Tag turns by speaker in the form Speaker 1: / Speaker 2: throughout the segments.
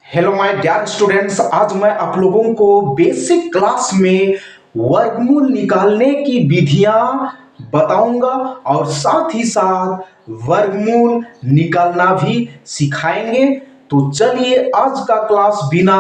Speaker 1: Hello my dear students, आज मैं आप लोगों को बेसिक क्लास में वर्गमूल निकालने की विधियां बताऊंगा और साथ ही साथ वर्गमूल निकालना भी सिखाएंगे। तो चलिए आज का क्लास बिना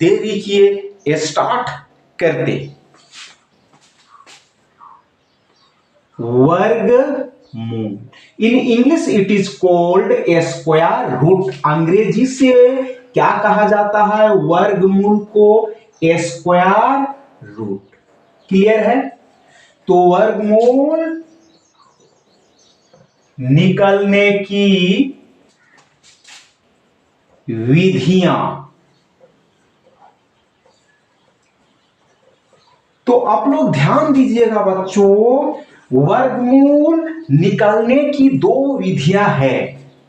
Speaker 1: देरी किए स्टार्ट करते। वर्गमूल in English it is called a square root. अंग्रेजी से क्या कहा जाता है? वर्गमूल को स्क्वायर रूट। क्लियर है? तो वर्गमूल निकलने की विधियां, तो आप लोग ध्यान दीजिएगा बच्चों। वर्गमूल निकालने की दो विधियां हैं।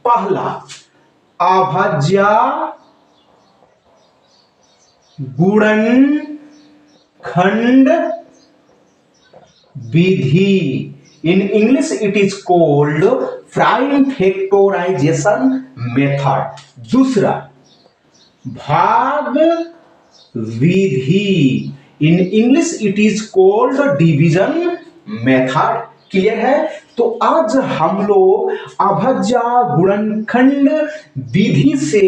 Speaker 1: पहला अभाज्य गुणनखंड विधि। In English it is called prime factorization method. दूसरा भाग विधि। In English it is called division method. Clear है? तो आज हम लोग अभाज्य गुणनखंड विधि से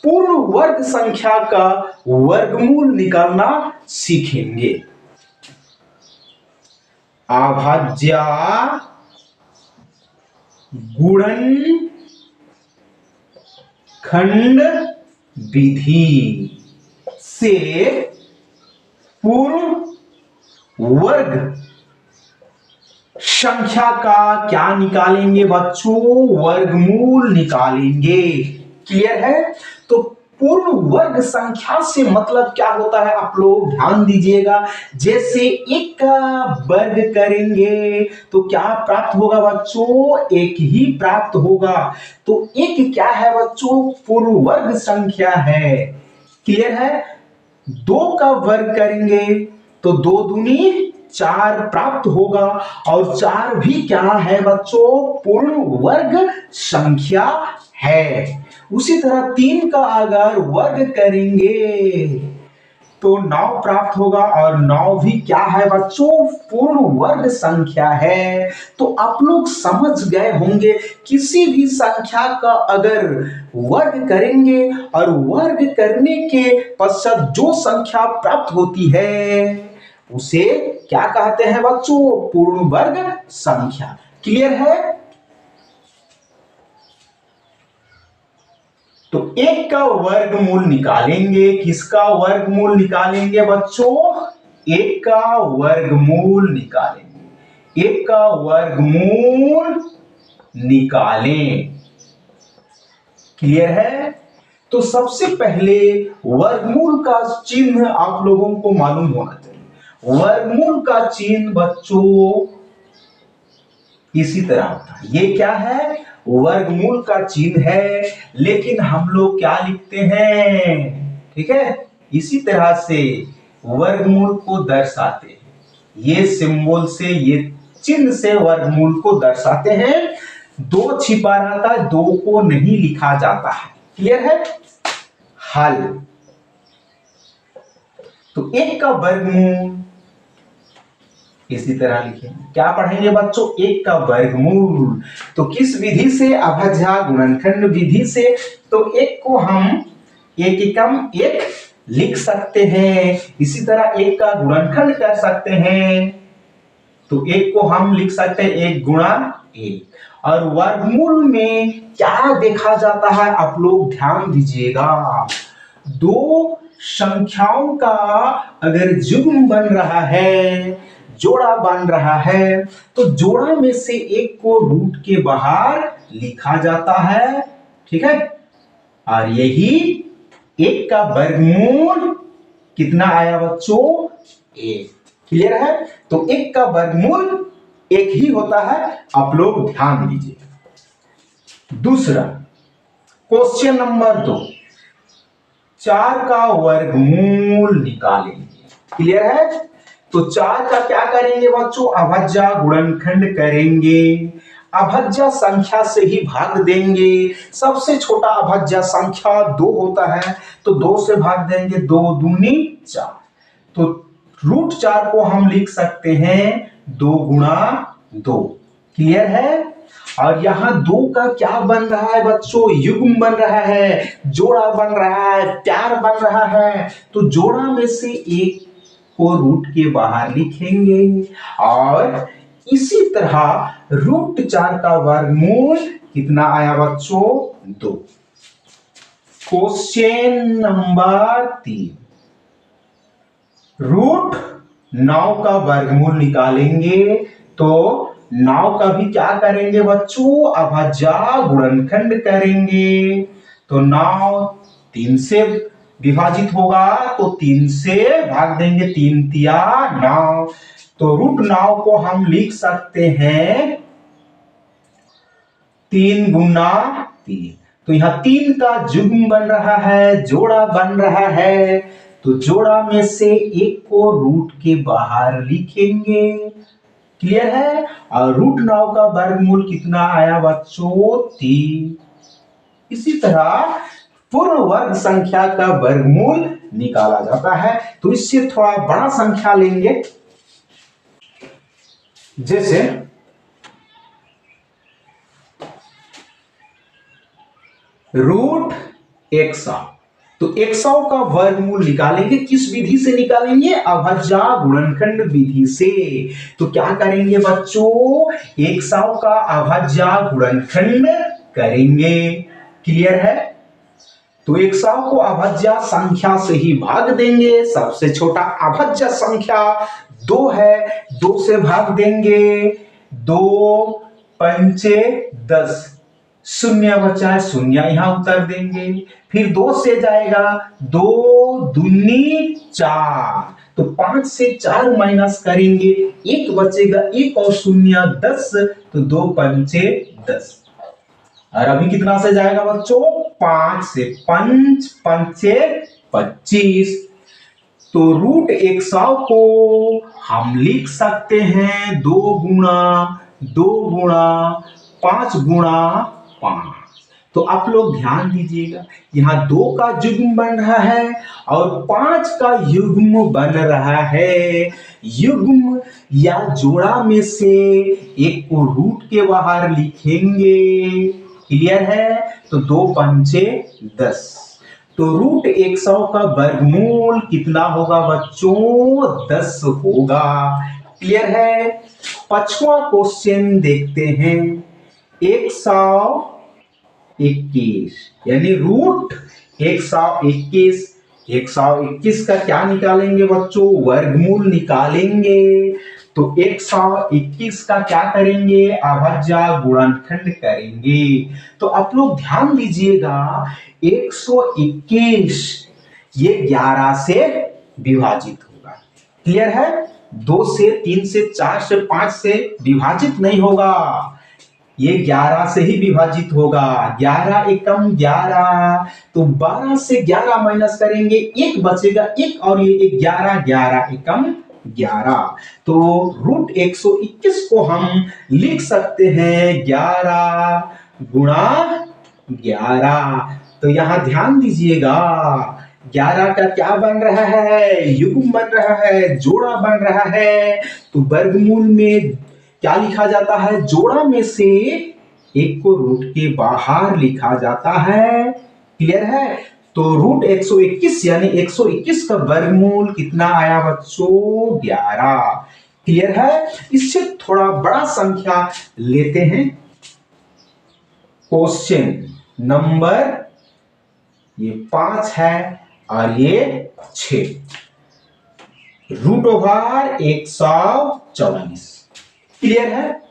Speaker 1: पूर्ण वर्ग संख्या का वर्गमूल निकालना सीखेंगे। अभाज्य गुणनखंड विधि से पूर्ण वर्ग संख्या का क्या निकालेंगे बच्चों? वर्गमूल निकालेंगे। क्लियर है? तो पूर्ण वर्ग संख्या से मतलब क्या होता है? आप लोग ध्यान दीजिएगा। जैसे एक का वर्ग करेंगे तो क्या प्राप्त होगा बच्चों? एक ही प्राप्त होगा। तो एक क्या है बच्चों? पूर्ण वर्ग संख्या है। क्लियर है? दो का वर्ग करेंगे तो दो दूनी चार प्राप्त होगा और चार भी क्या है बच्चों? पूर्ण वर्ग संख्या है। उसी तरह तीन का अगर वर्ग करेंगे तो 9 प्राप्त होगा और 9 भी क्या है बच्चों? पूर्ण वर्ग संख्या है। तो आप लोग समझ गए होंगे, किसी भी संख्या का अगर वर्ग करेंगे और वर्ग करने के पश्चात जो संख्या प्राप्त होती है उसे क्या कहते हैं बच्चों? पूर्ण वर्ग संख्या। क्लियर है? तो एक का वर्गमूल निकालेंगे। किसका वर्गमूल निकालेंगे बच्चों? एक का वर्गमूल निकालेंगे। एक का वर्गमूल निकालें। क्लियर है? तो सबसे पहले वर्गमूल का चिन्ह आप लोगों को मालूम होना चाहिए। वर्गमूल का चिन्ह बच्चों इसी तरह होता है। ये क्या है? वर्गमूल का चिन्ह है, लेकिन हम लोग क्या लिखते हैं? ठीक है, इसी तरह से वर्गमूल को दर्शाते हैं। ये सिंबल से, ये चिन्ह से वर्गमूल को दर्शाते हैं। दो छिपा रहता है, दो को नहीं लिखा जाता है। क्लियर है? हल। तो एक का वर्गमूल इसी तरह लिखेंगे। क्या पढ़ेंगे बच्चों? एक का वर्गमूल। तो किस विधि से? अभाज्य गुणनखंड विधि से। तो एक को हम एक एकम एक लिख सकते हैं। इसी तरह एक का गुणनखंड कर सकते हैं। तो एक को हम लिख सकते हैं एक गुणा एक। और वर्गमूल में क्या देखा जाता है? आप लोग ध्यान दीजिएगा। दो संख्याओं का अगर जुग्म बन रहा है, जोड़ा बन रहा है, तो जोड़ा में से एक को रूट के बाहर लिखा जाता है। ठीक है? और यही एक का वर्गमूल कितना आया बच्चों? एक। क्लियर है? तो एक का वर्गमूल एक ही होता है। आप लोग ध्यान दीजिए। दूसरा क्वेश्चन नंबर 2, 4 का वर्गमूल निकालेंगे। क्लियर है? तो 4 का क्या करेंगे बच्चों? अभाज्य गुणनखंड करेंगे। अभाज्य संख्या से ही भाग देंगे। सबसे छोटा अभाज्य संख्या 2 होता है, तो 2 से भाग देंगे, 2 दूनी 4। तो √4 को हम लिख सकते हैं 2 गुणा 2। क्लियर है? और यहाँ 2 का क्या बन रहा है बच्चों? युग्म बन रहा है, जोड़ा बन रहा है, प्यार बन रहा है। तो जोड़ा में से एक को रूट के बाहर लिखेंगे और इसी तरह √4 का वर्गमूल कितना आया बच्चों? 2। क्वेश्चन नंबर 3, √9 का वर्गमूल निकालेंगे। तो 9 का भी क्या करेंगे बच्चों? अभाज्य गुणनखंड करेंगे। तो 9 3 से विभाजित होगा, तो 3 से भाग देंगे, 3 तिया 9। तो √9 को हम लिख सकते हैं 3 गुना 3। तो यहाँ 3 का जुग्म बन रहा है, जोड़ा बन रहा है। तो जोड़ा में से एक को रूट के बाहर लिखेंगे। क्लियर है? और √9 का वर्गमूल कितना आया बच्चों? 3। इसी तरह पूर्ण वर्ग संख्या का वर्गमूल निकाला जाता है। तो इससे थोड़ा बड़ा संख्या लेंगे, जैसे √100। तो 100 का वर्गमूल निकालेंगे, किस विधि से निकालेंगे? अभाज्य गुणनखंड विधि से। तो क्या करेंगे बच्चों? 100 का अभाज्य गुणनखंड करेंगे। क्लियर है? तो 100 को अभाज्य संख्या से ही भाग देंगे। सबसे छोटा अभाज्य संख्या 2 है, 2 से भाग देंगे, 2 पंचे 10, शून्य बचा है, शून्य यहां उतर देंगे। फिर 2 से जाएगा, 2 दूनी 4। तो 5 से 4 माइनस करेंगे, 1 बचेगा, 1 और शून्य 10। तो 2 पंचे 10। और अभी कितना से जाएगा बच्चों? 5 से 5 पंचे 25। तो √100 को हम लिख सकते हैं 2 गुणा 2 गुणा 5 गुणा 5। तो आप लोग ध्यान दीजिएगा, यहाँ 2 का युग्म बन रहा है और 5 का युग्म बन रहा है। युग्म या जोड़ा में से एक को रूट के बाहर लिखेंगे। क्लियर है? तो 2 पंचे 10। तो √100 का वर्गमूल कितना होगा बच्चों? 10 होगा। क्लियर है? 5वां क्वेश्चन देखते हैं। 121 यानी √121। 121 का क्या निकालेंगे बच्चों? वर्गमूल निकालेंगे। तो 121 का क्या करेंगे? अभाज्य गुणनखंड करेंगे। तो आप लोग ध्यान दीजिएगा, 121 ये 11 से विभाजित होगा। क्लियर है? 2 से 3 से 4 से 5 से विभाजित नहीं होगा, ये 11 से ही विभाजित होगा। 11 एकम 11। तो 12 से 11 माइनस करेंगे, 1 बचेगा, 1 और ये 11, 11 एकम 11। तो √121 को हम लिख सकते हैं 11 गुणा 11। तो यहां ध्यान दीजिएगा, 11 का क्या बन रहा है? युग्म बन रहा है, जोड़ा बन रहा है। तो वर्गमूल में क्या लिखा जाता है? जोड़ा में से एक को रूट के बाहर लिखा जाता है। क्लियर है? तो √121 यानी 121 का वर्गमूल कितना आया बच्चों? 11। क्लियर है? इससे थोड़ा बड़ा संख्या लेते हैं। क्वेश्चन नंबर ये 5 है और ये 6। √144। क्लियर है?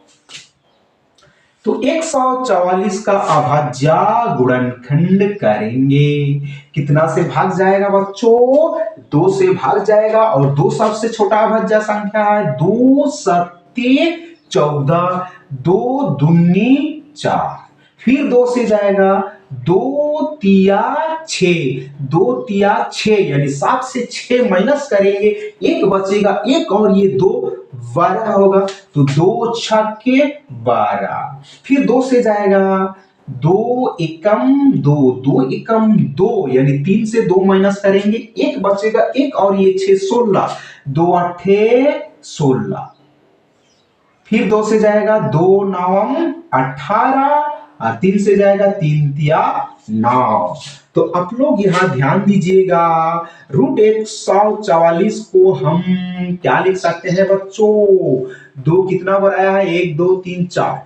Speaker 1: तो 144 का अभाज्य गुणनखंड करेंगे। कितना से भाग जाएगा बच्चों? 2 से भाग जाएगा और 2 सबसे छोटा अभाज्य संख्या है। 2 सत्ते 14, 2 दूनी 4। फिर 2 से जाएगा, 2 तिया 6, 2 तिया 6 यानी 7 से 6 माइनस करेंगे, एक बचेगा, एक और ये 2 12 होगा, तो 2 छक्के 12। फिर 2 से जाएगा 2 एकम 2, 2 एकम 2 यानी 3 से 2 माइनस करेंगे, एक बचेगा, एक और ये 6 16, 2 अट्ठे 16। फिर 2 से जाएगा 2 नवम 18 और 3 से जाएगा 3 तिया 9। तो आप लोग यहां ध्यान दीजिएगा, रूट 144 को हम क्या लिख सकते हैं बच्चों? 2 कितना बार आया है? 1 2 3 4,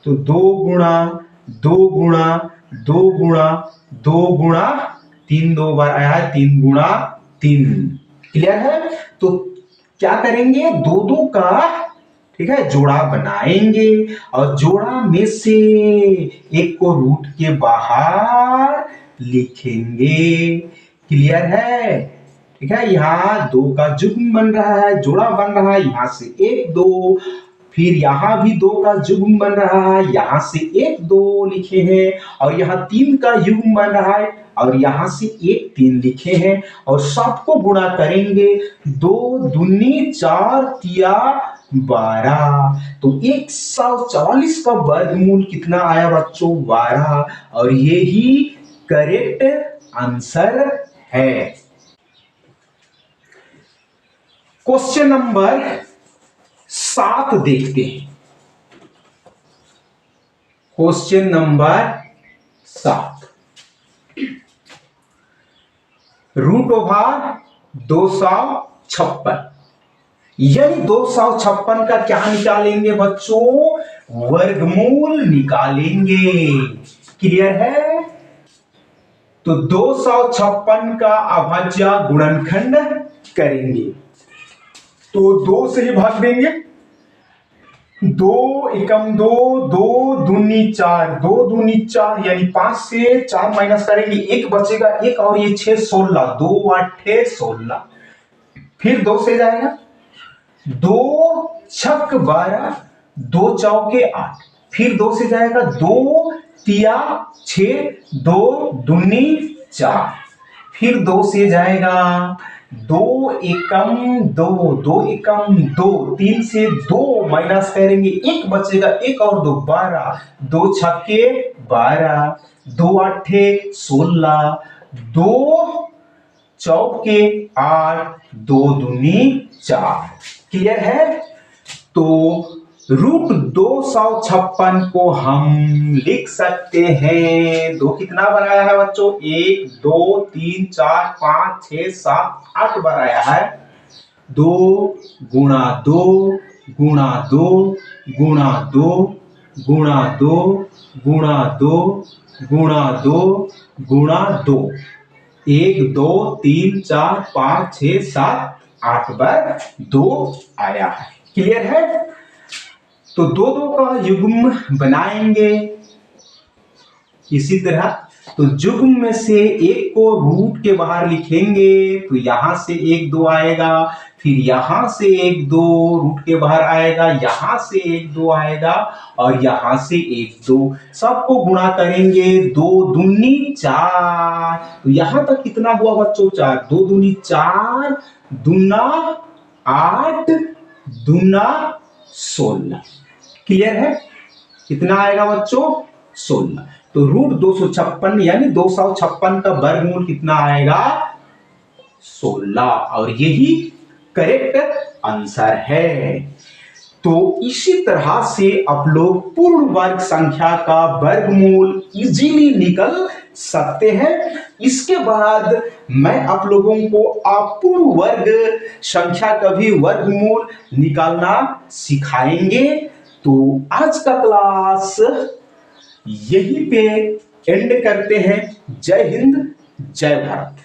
Speaker 1: तो 2 गुणा 2 गुणा 2 गुणा 2 गुणा 3 2 बार आया है, 3 गुणा 3। क्लियर है? तो क्या करेंगे? 2 2 का, ठीक है, जोड़ा बनाएंगे और जोड़ा में से एक को रूट के बाहर लिखेंगे। क्लियर है? ठीक है, यहाँ 2 का जुग्म बन रहा है, जोड़ा बन रहा है, यहां से 1 2, फिर यहां भी 2 का जुग्म बन रहा है, यहां से 1 2 लिखे हैं, और यहाँ 3 का युग्म बन रहा है और यहां से 1 3 लिखे हैं, और सबको गुणा करेंगे। 2 दूनी 4 तिया 12, तो 144 का वर्गमूल कितना आया बच्चों? 12, और ये ही करेक्ट आंसर है। क्वेश्चन नंबर 7 देखते हैं। क्वेश्चन नंबर 7, रूट ओवर 256 यानी 256 का क्या निकालेंगे बच्चों? वर्गमूल निकालेंगे। क्लियर है? तो 256 का अभाज्य गुणनखंड करेंगे, तो 2 से ही भाग देंगे। 2 एकम 2, 2 दूनी 4, 2 दूनी 4 यानी 5 से 4 माइनस करेंगे, एक बचेगा, एक और ये 6 16, 2 अट्ठे 16। फिर 2 से जाएगा 2 छक 12, 2 चौके 8, फिर 2 से जाएगा 2 तिया 6, 2 दूनी 4, फिर 2 से जाएगा 2 एकम 2, 2 एकम 2, 3 से 2 माइनस करेंगे, एक बचेगा, एक और 2 12, 2 छक्के 12, 2 अट्ठे 16, 2 चौके 8, 2 दूनी 4। क्लियर है? तो रूट 256 को हम लिख सकते हैं, 2 कितना बार आया है बच्चों? 1 2 3 4 5 6 7 8 बार आया है। 2 गुणा 2 गुणा 2 गुणा 2 गुणा 2 गुणा 2 गुणा 2 गुणा 2, 1 2 3 4 5 6 7 8 बार 2 आया है। क्लियर है? तो 2 2 का युग्म बनाएंगे इसी तरह, तो युग्म में से एक को रूट के बाहर लिखेंगे, तो यहां से 1 2 आएगा, फिर यहां से 1 2 रूट के बाहर आएगा, यहां से 1 2 आएगा और यहां से 1 2, सबको गुणा करेंगे। 2 दूनी 4, तो यहां तक कितना हुआ बच्चों? 4, 2 दूनी 4, दूना 8, दूना 16। क्लियर है? कितना आएगा बच्चों? 16। तो रूट 256 यानी 256 का वर्गमूल कितना आएगा? 16, और यही करेक्ट आंसर है। तो इसी तरह से आप लोग पूर्ण वर्ग संख्या का वर्गमूल इजीली निकल सकते हैं। इसके बाद मैं आप लोगों को अपूर्ण वर्ग संख्या का भी वर्गमूल निकालना सिखाएंगे। तो आज का क्लास यहीं पे एंड करते हैं। जय हिंद, जय भारत।